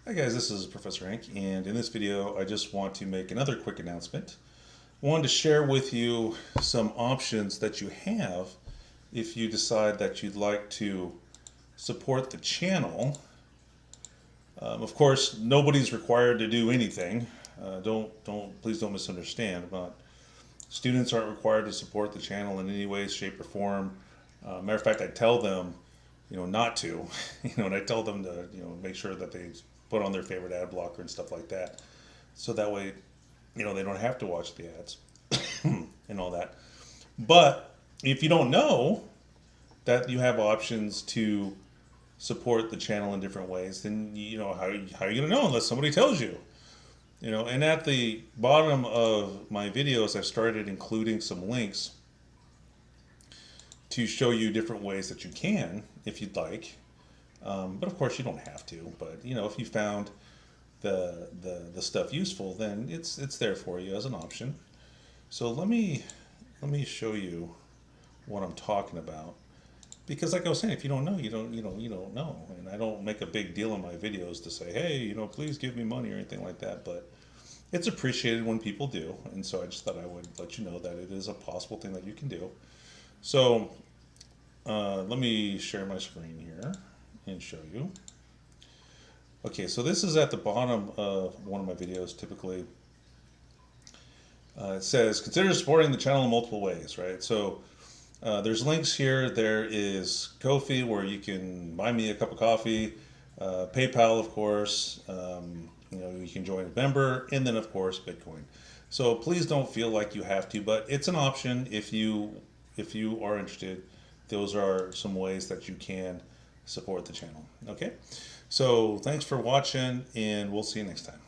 Hi guys, this is Professor Hank, and in this video I just want to make another quick announcement. I wanted to share with you some options that you have if you decide that you'd like to support the channel. Of course, nobody's required to do anything. Please don't misunderstand. But students aren't required to support the channel in any way, shape, or form. Matter of fact, I tell them, not to, and I tell them to, make sure that they put on their favorite ad blocker and stuff like that. So that way, they don't have to watch the ads and all that. But if you don't know that you have options to support the channel in different ways, then how are you going to know unless somebody tells you? And at the bottom of my videos, I've started including some links to show you different ways that you can, if you'd like. But of course, you don't have to. But if you found the stuff useful, then it's there for you as an option. So let me show you what I'm talking about. Because like I was saying, if you don't know, you don't know. And I don't make a big deal in my videos to say, hey, please give me money or anything like that. But it's appreciated when people do. And so I just thought I would let you know that it is a possible thing that you can do. So let me share my screen here and show you. Okay, so this is at the bottom of one of my videos. Typically, it says consider supporting the channel in multiple ways, right? So there's links here. There is Ko-fi where you can buy me a cup of coffee, PayPal, of course. You can join a member, and then of course Bitcoin. So please don't feel like you have to, but it's an option if you are interested. Those are some ways that you can support the channel. Okay, so thanks for watching, and we'll see you next time.